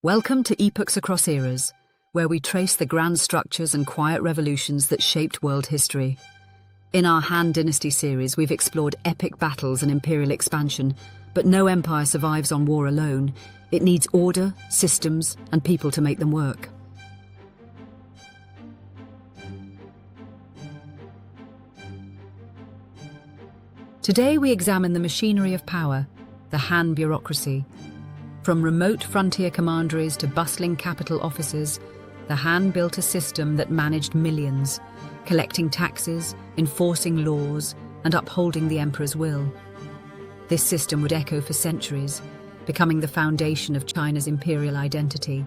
Welcome to Epochs Across Eras, where we trace the grand structures and quiet revolutions that shaped world history. In our Han Dynasty series, we've explored epic battles and imperial expansion, but no empire survives on war alone. It needs order, systems, and people to make them work. Today we examine the machinery of power, the Han bureaucracy. From remote frontier commanderies to bustling capital offices, the Han built a system that managed millions, collecting taxes, enforcing laws, and upholding the emperor's will. This system would echo for centuries, becoming the foundation of China's imperial identity.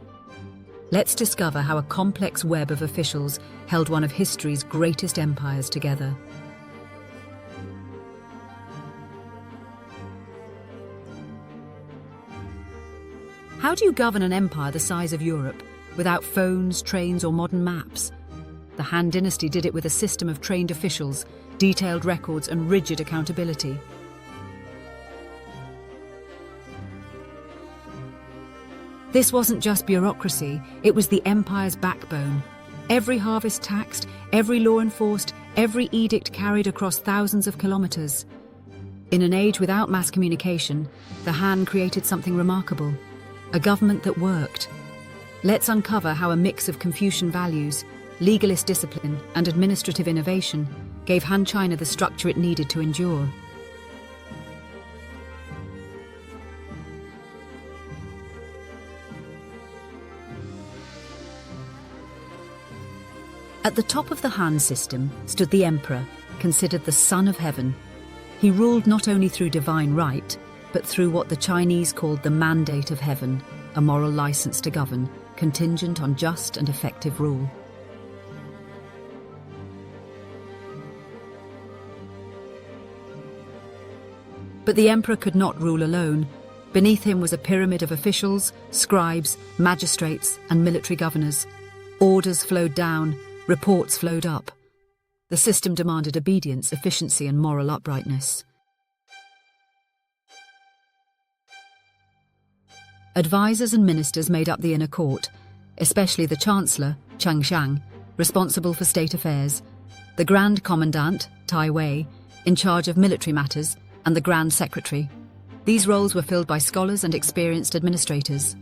Let's discover how a complex web of officials held one of history's greatest empires together. How do you govern an empire the size of Europe without phones, trains, or modern maps? The Han Dynasty did it with a system of trained officials, detailed records, and rigid accountability. This wasn't just bureaucracy, it was the empire's backbone. Every harvest taxed, every law enforced, every edict carried across thousands of kilometers. In an age without mass communication, the Han created something remarkable. A government that worked. Let's uncover how a mix of Confucian values, legalist discipline, and administrative innovation gave Han China the structure it needed to endure. At the top of the Han system stood the emperor, considered the son of heaven. He ruled not only through divine right, but through what the Chinese called the mandate of heaven, a moral license to govern, contingent on just and effective rule. But the emperor could not rule alone. Beneath him was a pyramid of officials, scribes, magistrates, and military governors. Orders flowed down, reports flowed up. The system demanded obedience, efficiency, and moral uprightness. Advisors and ministers made up the inner court, especially the Chancellor, Changshang, responsible for state affairs, the Grand Commandant, Tai Wei, in charge of military matters, and the Grand Secretary. These roles were filled by scholars and experienced administrators.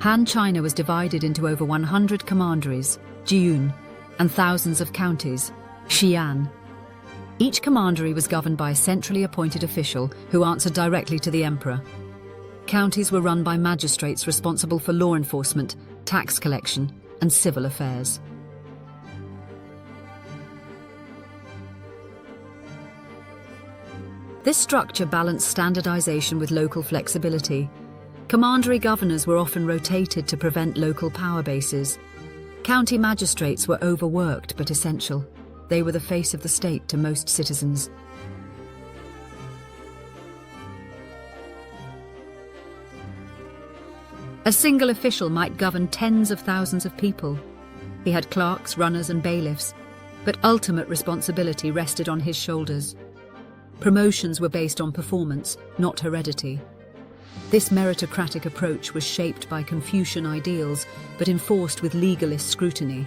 Han China was divided into over 100 commanderies, jiun, and thousands of counties, xian. Each commandery was governed by a centrally appointed official who answered directly to the emperor. Counties were run by magistrates responsible for law enforcement, tax collection, and civil affairs. This structure balanced standardization with local flexibility. Commandery governors were often rotated to prevent local power bases. County magistrates were overworked but essential. They were the face of the state to most citizens. A single official might govern tens of thousands of people. He had clerks, runners, and bailiffs, but ultimate responsibility rested on his shoulders. Promotions were based on performance, not heredity. This meritocratic approach was shaped by Confucian ideals, but enforced with legalist scrutiny.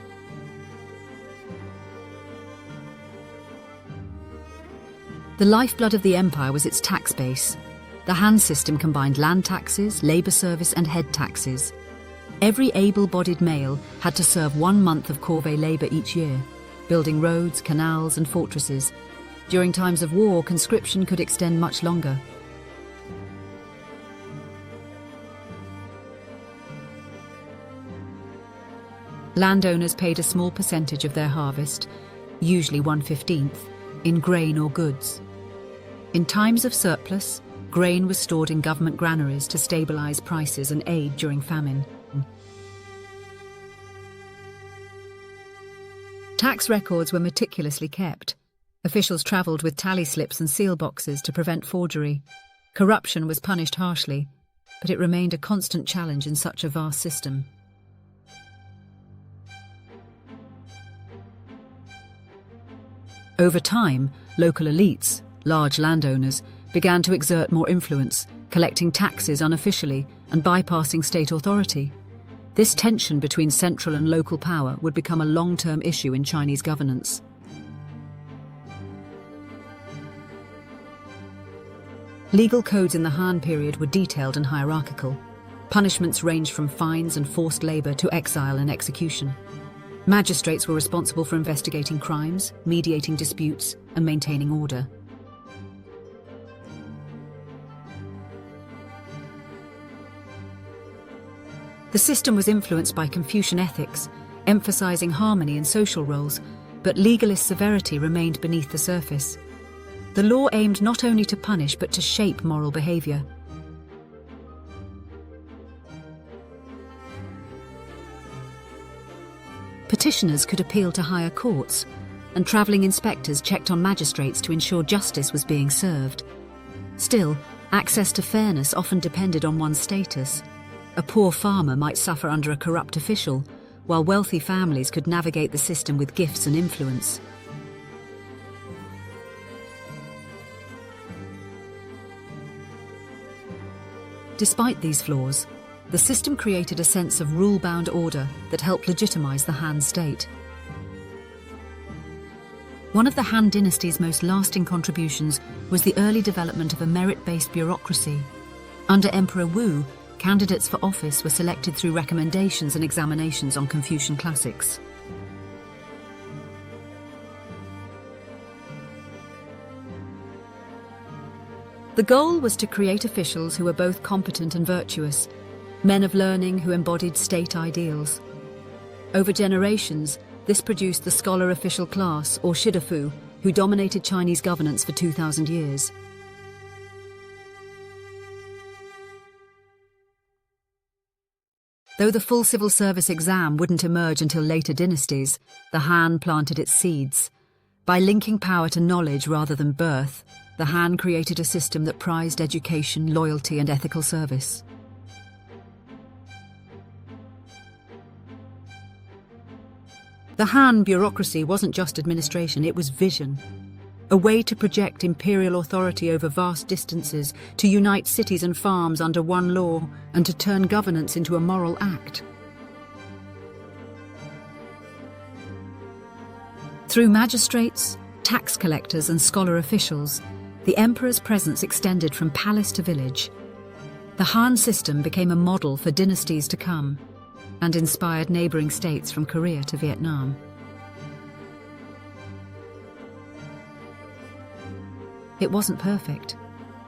The lifeblood of the empire was its tax base. The Han system combined land taxes, labor service, and head taxes. Every able-bodied male had to serve 1 month of corvée labor each year, building roads, canals, and fortresses. During times of war, conscription could extend much longer. Landowners paid a small percentage of their harvest, usually 1/15, in grain or goods. In times of surplus, grain was stored in government granaries to stabilize prices and aid during famine. Tax records were meticulously kept. Officials traveled with tally slips and seal boxes to prevent forgery. Corruption was punished harshly, but it remained a constant challenge in such a vast system. Over time, local elites, large landowners, began to exert more influence, collecting taxes unofficially and bypassing state authority. This tension between central and local power would become a long-term issue in Chinese governance. Legal codes in the Han period were detailed and hierarchical. Punishments ranged from fines and forced labor to exile and execution. Magistrates were responsible for investigating crimes, mediating disputes, and maintaining order. The system was influenced by Confucian ethics, emphasizing harmony and social roles, but legalist severity remained beneath the surface. The law aimed not only to punish but to shape moral behavior. Petitioners could appeal to higher courts, and travelling inspectors checked on magistrates to ensure justice was being served. Still, access to fairness often depended on one's status. A poor farmer might suffer under a corrupt official, while wealthy families could navigate the system with gifts and influence. Despite these flaws, the system created a sense of rule-bound order that helped legitimize the Han state. One of the Han Dynasty's most lasting contributions was the early development of a merit-based bureaucracy. Under Emperor Wu, candidates for office were selected through recommendations and examinations on Confucian classics. The goal was to create officials who were both competent and virtuous, men of learning who embodied state ideals. Over generations, this produced the scholar official class, or shidafu, who dominated Chinese governance for 2,000 years. Though the full civil service exam wouldn't emerge until later dynasties, the Han planted its seeds. By linking power to knowledge rather than birth, the Han created a system that prized education, loyalty, and ethical service. The Han bureaucracy wasn't just administration, it was vision. A way to project imperial authority over vast distances, to unite cities and farms under one law, and to turn governance into a moral act. Through magistrates, tax collectors, and scholar officials, the emperor's presence extended from palace to village. The Han system became a model for dynasties to come, and inspired neighbouring states from Korea to Vietnam. It wasn't perfect.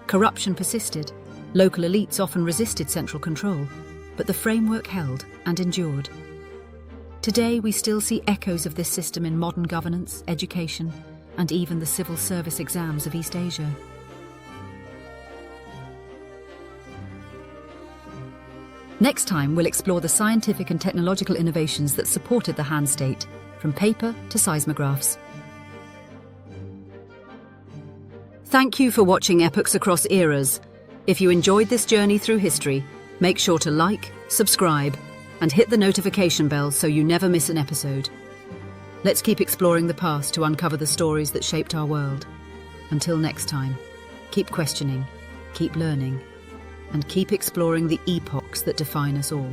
Corruption persisted. Local elites often resisted central control, but the framework held and endured. Today, we still see echoes of this system in modern governance, education, and even the civil service exams of East Asia. Next time, we'll explore the scientific and technological innovations that supported the Han state, from paper to seismographs. Thank you for watching Epochs Across Eras. If you enjoyed this journey through history, make sure to like, subscribe, and hit the notification bell so you never miss an episode. Let's keep exploring the past to uncover the stories that shaped our world. Until next time, keep questioning, keep learning, and keep exploring the epochs that define us all.